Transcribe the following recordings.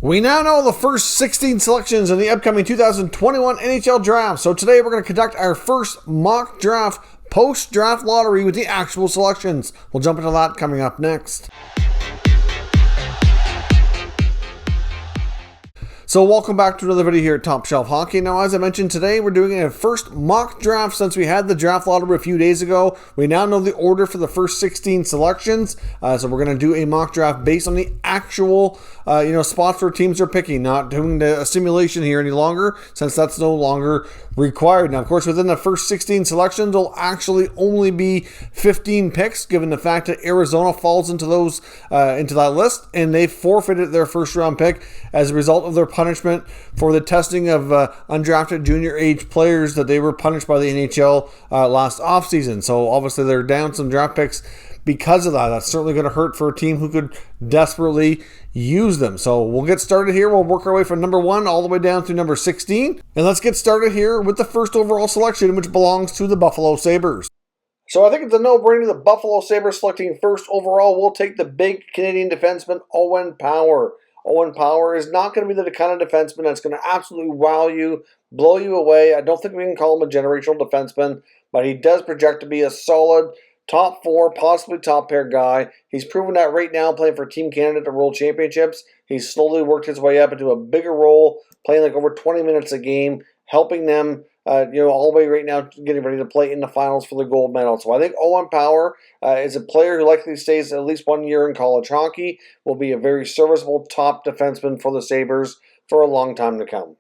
We now know the first 16 selections in the upcoming 2021 NHL Draft. So today we're going to conduct our first mock draft post-draft lottery with the actual selections. We'll jump into that coming up next. So welcome back to another video here at Top Shelf Hockey. Now, as I mentioned today, we're doing a first mock draft since we had the draft lottery a few days ago. We now know the order for the first 16 selections. So we're going to do a mock draft based on the actual spots where teams are picking, not doing a simulation here any longer, since that's no longer required. Now, of course, within the first 16 selections, there'll actually only be 15 picks, given the fact that Arizona falls into that list, and they forfeited their first round pick as a result of their punishment for the testing of undrafted junior age players that they were punished by the NHL last offseason. So obviously they're down some draft picks because of that. That's certainly going to hurt for a team who could desperately use them. So we'll get started here. We'll work our way from number 1 all the way down through number 16. And let's get started here with the first overall selection, which belongs to the Buffalo Sabres. So I think it's a no-brainer. The Buffalo Sabres selecting first overall will take the big Canadian defenseman Owen Power. Owen Power is not going to be the kind of defenseman that's going to absolutely wow you, blow you away. I don't think we can call him a generational defenseman, but he does project to be a solid top 4, possibly top pair guy. He's proven that right now playing for Team Canada at the World Championships. He's slowly worked his way up into a bigger role, playing like over 20 minutes a game, helping them all the way right now getting ready to play in the finals for the gold medal. So I think Owen Power is a player who likely stays at least 1 year in college hockey, will be a very serviceable top defenseman for the Sabres for a long time to come.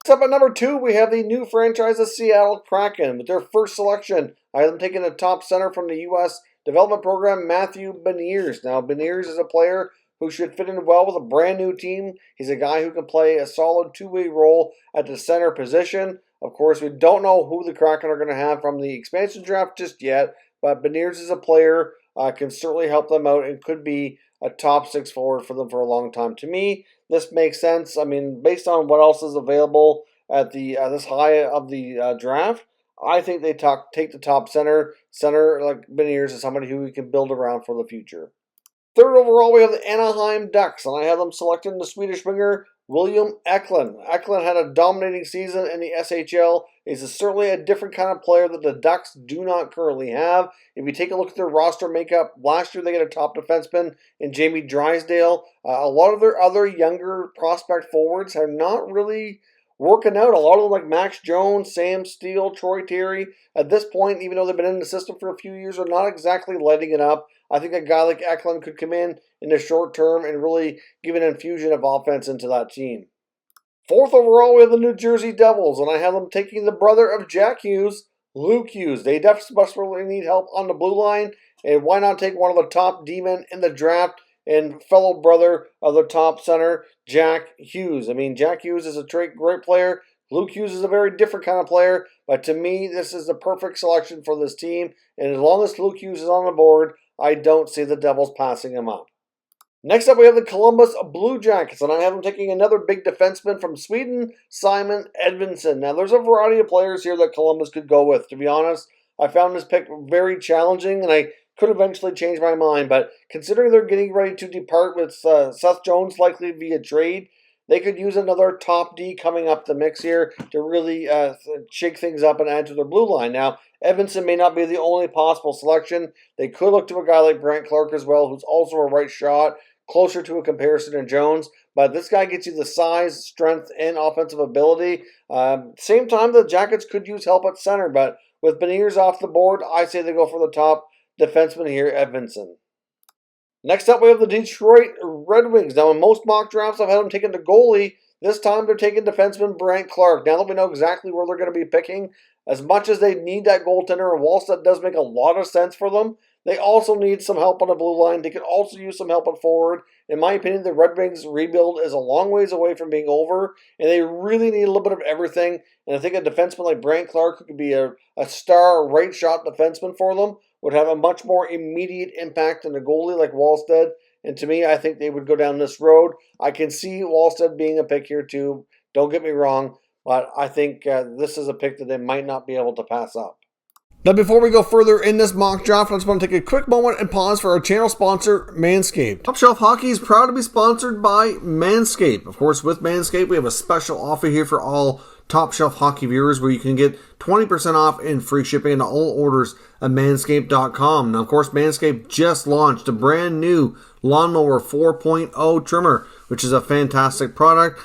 Next up at number 2, we have the new franchise, the Seattle Kraken. With their first selection, I have them taking a top center from the U.S. development program, Matthew Beniers. Now, Beniers is a player who should fit in well with a brand new team. He's a guy who can play a solid two-way role at the center position. Of course, we don't know who the Kraken are going to have from the expansion draft just yet, but Beniers is a player, can certainly help them out and could be a top 6 forward for them for a long time. To me, this makes sense. I mean, based on what else is available at the this high of the draft, I think they take the top center. Center like Beniers is somebody who we can build around for the future. Third overall, we have the Anaheim Ducks, and I have them selecting the Swedish winger William Eklund. Eklund had a dominating season in the SHL. He's certainly a different kind of player that the Ducks do not currently have. If you take a look at their roster makeup, last year they got a top defenseman in Jamie Drysdale. A lot of their other younger prospect forwards are not really working out. A lot of them, like Max Jones, Sam Steele, Troy Terry, at this point, even though they've been in the system for a few years, are not exactly lighting it up. I think a guy like Eklund could come in the short term and really give an infusion of offense into that team. Fourth overall, we have the New Jersey Devils, and I have them taking the brother of Jack Hughes, Luke Hughes. They desperately need help on the blue line, and why not take one of the top D-men in the draft and fellow brother of the top center, Jack Hughes. I mean, Jack Hughes is a great player. Luke Hughes is a very different kind of player, but to me, this is the perfect selection for this team, and as long as Luke Hughes is on the board, I don't see the Devils passing him up. Next up, we have the Columbus Blue Jackets, and I have them taking another big defenseman from Sweden, Simon Edvinsson. Now, there's a variety of players here that Columbus could go with. To be honest, I found this pick very challenging, and I could eventually change my mind, but considering they're getting ready to depart with Seth Jones likely via trade, they could use another top D coming up the mix here to really shake things up and add to their blue line. Now, Edvinsson may not be the only possible selection. They could look to a guy like Brant Clark as well, who's also a right shot, closer to a comparison to Jones. But this guy gets you the size, strength, and offensive ability. Same time, the Jackets could use help at center, but with Beniers off the board, I say they go for the top defenseman here, Edvinsson. Next up, we have the Detroit Red Wings. Now, in most mock drafts, I've had them taking the goalie. This time, they're taking defenseman Brant Clark. Now that we know exactly where they're going to be picking, as much as they need that goaltender, and Wallstedt does make a lot of sense for them, they also need some help on the blue line. They could also use some help at forward. In my opinion, the Red Wings rebuild is a long ways away from being over, and they really need a little bit of everything. And I think a defenseman like Brant Clark, who could be a star right shot defenseman for them, would have a much more immediate impact than a goalie like Wallstedt. And to me, I think they would go down this road. I can see Wallstedt being a pick here too. Don't get me wrong, but I think this is a pick that they might not be able to pass up. Now, before we go further in this mock draft, I just want to take a quick moment and pause for our channel sponsor, Manscaped. Top Shelf Hockey is proud to be sponsored by Manscaped. Of course, with Manscaped, we have a special offer here for all Top Shelf Hockey viewers where you can get 20% off and free shipping on all orders at manscaped.com. Now, of course, Manscaped just launched a brand new Lawnmower 4.0 trimmer, which is a fantastic product.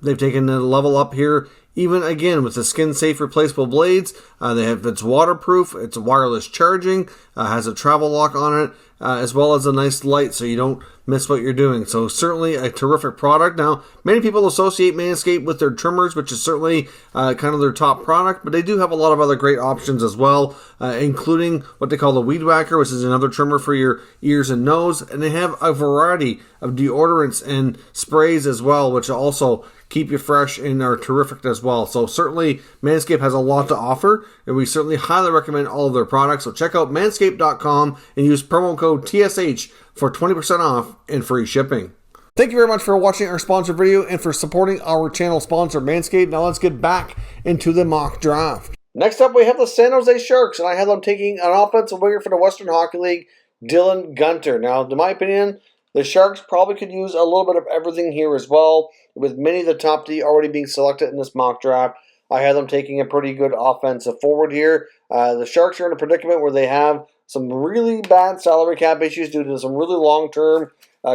They've taken the level up here, even again with the skin-safe replaceable blades. It's waterproof, it's wireless charging, has a travel lock on it, as well as a nice light so you don't miss what you're doing. So certainly a terrific product. Now, many people associate Manscaped with their trimmers, which is certainly kind of their top product, but they do have a lot of other great options as well, including what they call the Weed Whacker, which is another trimmer for your ears and nose. And they have a variety of deodorants and sprays as well, which also keep you fresh and are terrific as well. So certainly Manscaped has a lot to offer, and we certainly highly recommend all of their products. So check out manscaped.com and use promo code TSH for 20% off and free shipping. Thank you very much for watching our sponsored video and for supporting our channel sponsor, Manscaped. Now let's get back into the mock draft. Next up, we have the San Jose Sharks, and I have them taking an offensive winger for the Western Hockey League, Dylan Guenther. Now, in my opinion, the Sharks probably could use a little bit of everything here as well, with many of the top D already being selected in this mock draft. I have them taking a pretty good offensive forward here. The Sharks are in a predicament where they have some really bad salary cap issues due to some really long-term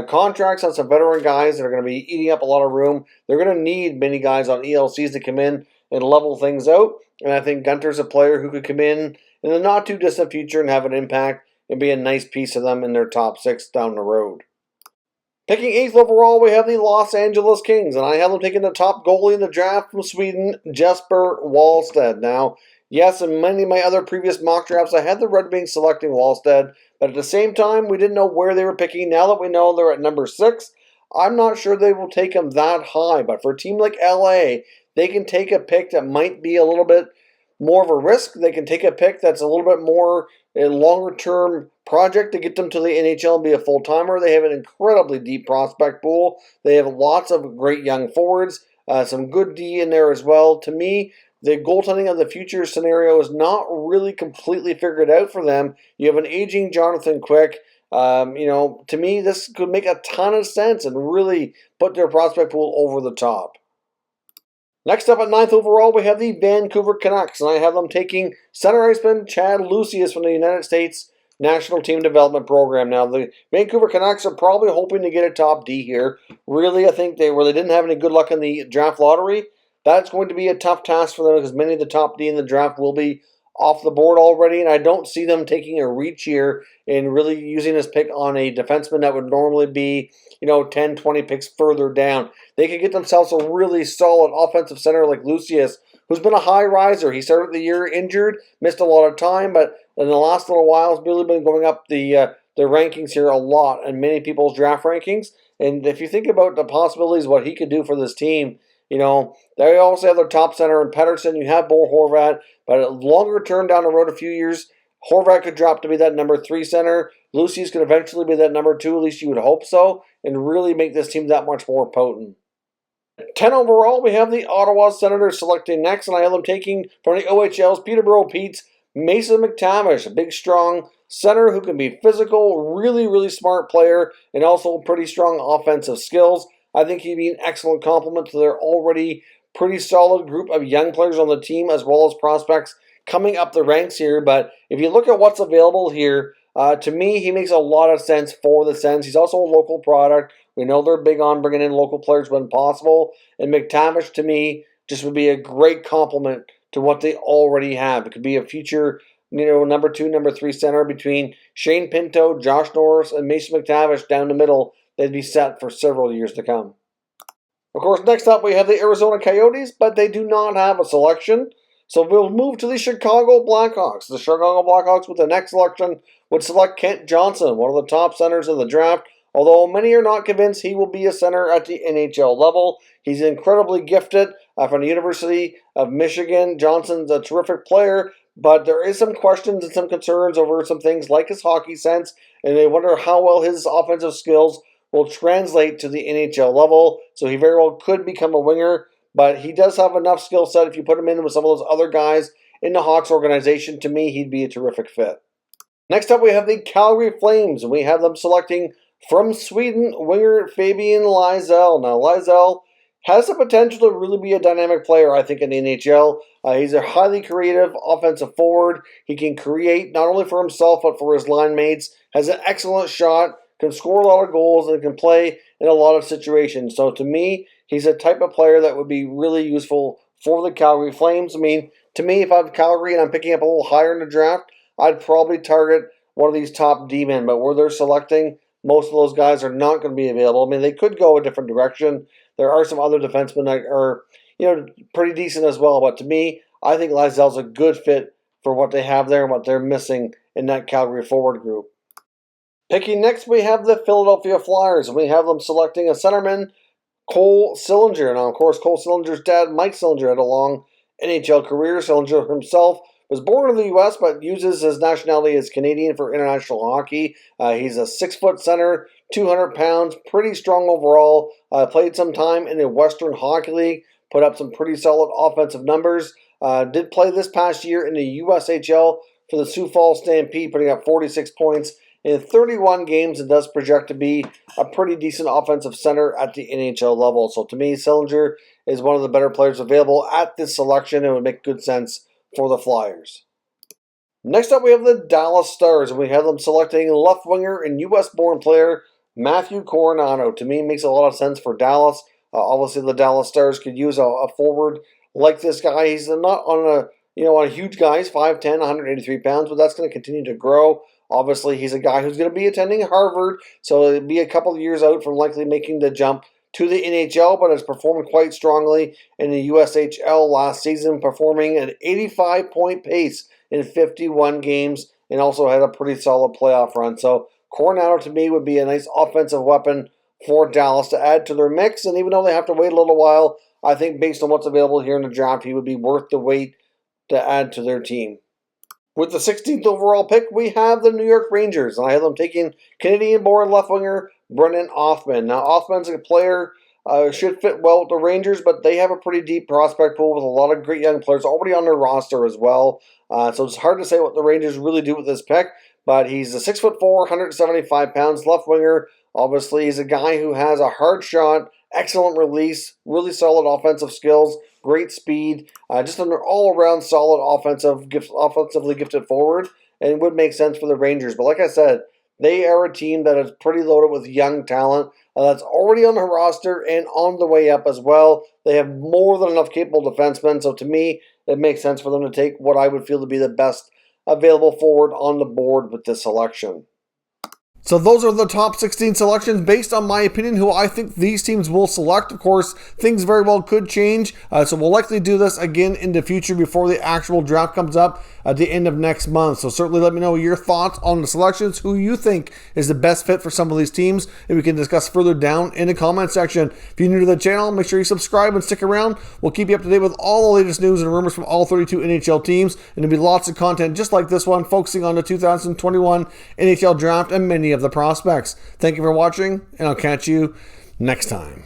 contracts on some veteran guys that are going to be eating up a lot of room. They're going to need many guys on ELCs to come in and level things out. And I think Guenther's a player who could come in the not-too-distant future and have an impact and be a nice piece of them in their top six down the road. Picking 8th overall, we have the Los Angeles Kings, and I have them taking the top goalie in the draft from Sweden, Jesper Wallstedt. Now, yes, in many of my other previous mock drafts, I had the Red Wings selecting Wallstedt, but at the same time, we didn't know where they were picking. Now that we know they're at number 6, I'm not sure they will take him that high, but for a team like LA, they can take a pick that might be a little bit more of a risk. They can take a pick that's a little bit more a longer-term project to get them to the NHL and be a full-timer. They have an incredibly deep prospect pool. They have lots of great young forwards, some good D in there as well. To me, the goaltending of the future scenario is not really completely figured out for them. You have an aging Jonathan Quick. To me, this could make a ton of sense and really put their prospect pool over the top. Next up at 9th overall, we have the Vancouver Canucks, and I have them taking center iceman Chad Lucius from the United States National Team Development Program. Now, the Vancouver Canucks are probably hoping to get a top D here. Really, I think they didn't have any good luck in the draft lottery. That's going to be a tough task for them because many of the top D in the draft will be off the board already, and I don't see them taking a reach here and really using this pick on a defenseman that would normally be, 10, 20 picks further down. They could get themselves a really solid offensive center like Lucius, who's been a high riser. He started the year injured, missed a lot of time, but in the last little while has really been going up the rankings here a lot in many people's draft rankings. And if you think about the possibilities, what he could do for this team, they also have their top center in Pettersson. You have Bo Horvat, but longer term down the road, a few years, Horvat could drop to be that number 3 center. Lucius could eventually be that number 2, at least you would hope so, and really make this team that much more potent. 10 overall, we have the Ottawa Senators selecting next, and I have them taking from the OHL's Peterborough Pete's Mason McTavish, a big, strong center who can be physical, really, really smart player, and also pretty strong offensive skills. I think he'd be an excellent complement to their already pretty solid group of young players on the team, as well as prospects coming up the ranks here. But if you look at what's available here, to me, he makes a lot of sense for the Sens. He's also a local product. We know they're big on bringing in local players when possible. And McTavish, to me, just would be a great complement to what they already have. It could be a future, number 2, number 3 center between Shane Pinto, Josh Norris, and Mason McTavish down the middle. They'd be set for several years to come. Of course, next up we have the Arizona Coyotes, but they do not have a selection. So we'll move to the Chicago Blackhawks. The Chicago Blackhawks, with the next selection, would select Kent Johnson, one of the top centers in the draft. Although many are not convinced he will be a center at the NHL level. He's incredibly gifted from the University of Michigan. Johnson's a terrific player, but there is some questions and some concerns over some things like his hockey sense, and they wonder how well his offensive skills will translate to the NHL level. So he very well could become a winger, but he does have enough skill set if you put him in with some of those other guys in the Hawks organization. To me, he'd be a terrific fit. Next up, we have the Calgary Flames, and we have them selecting from Sweden winger Fabian Lysell. Now, Lysell has the potential to really be a dynamic player, I think, in the NHL. He's a highly creative offensive forward. He can create not only for himself, but for his line mates. Has an excellent shot, can score a lot of goals, and can play in a lot of situations. So to me, he's a type of player that would be really useful for the Calgary Flames. I mean, to me, if I'm Calgary and I'm picking up a little higher in the draft, I'd probably target one of these top D-men. But where they're selecting, most of those guys are not going to be available. I mean, they could go a different direction. There are some other defensemen that are, pretty decent as well. But to me, I think Lysell's a good fit for what they have there and what they're missing in that Calgary forward group. Picking next, we have the Philadelphia Flyers, and we have them selecting a centerman, Cole Sillinger. Now, of course, Cole Sillinger's dad, Mike Sillinger, had a long NHL career. Sillinger himself was born in the U.S., but uses his nationality as Canadian for international hockey. He's a 6-foot center, 200 pounds, pretty strong overall. Played some time in the Western Hockey League, put up some pretty solid offensive numbers. Did play this past year in the USHL for the Sioux Falls Stampede, putting up 46 points in 31 games, and does project to be a pretty decent offensive center at the NHL level. So to me, Sillinger is one of the better players available at this selection and would make good sense for the Flyers. Next up, we have the Dallas Stars, and we have them selecting left winger and U.S.-born player Matthew Coronado. To me, makes a lot of sense for Dallas. Obviously, the Dallas Stars could use a forward like this guy. He's not on a huge guy. He's 5'10", 183 pounds, but that's going to continue to grow. Obviously, he's a guy who's going to be attending Harvard, so it'll be a couple of years out from likely making the jump to the NHL, but has performed quite strongly in the USHL last season, performing an 85-point pace in 51 games, and also had a pretty solid playoff run. So Coronado, to me, would be a nice offensive weapon for Dallas to add to their mix, and even though they have to wait a little while, I think based on what's available here in the draft, he would be worth the wait to add to their team. With the 16th overall pick, we have the New York Rangers, and I have them taking Canadian-born left winger Brennan Othmann. Now, Othmann's a player should fit well with the Rangers, but they have a pretty deep prospect pool with a lot of great young players already on their roster as well. So it's hard to say what the Rangers really do with this pick, but he's a 6'4", 175 pounds left winger. Obviously, he's a guy who has a hard shot, excellent release, really solid offensive skills, great speed, just an all-around solid offensively gifted forward, and would make sense for the Rangers. But like I said, they are a team that is pretty loaded with young talent that's already on the roster and on the way up as well. They have more than enough capable defensemen, so to me, it makes sense for them to take what I would feel to be the best available forward on the board with this selection. So those are the top 16 selections based on my opinion, who I think these teams will select. Of course, things very well could change, so we'll likely do this again in the future before the actual draft comes up at the end of next month. So certainly let me know your thoughts on the selections, who you think is the best fit for some of these teams, and we can discuss further down in the comment section. If you're new to the channel, make sure you subscribe and stick around. We'll keep you up to date with all the latest news and rumors from all 32 NHL teams, and there'll be lots of content just like this one, focusing on the 2021 NHL Draft and many of the prospects. Thank you for watching, and I'll catch you next time.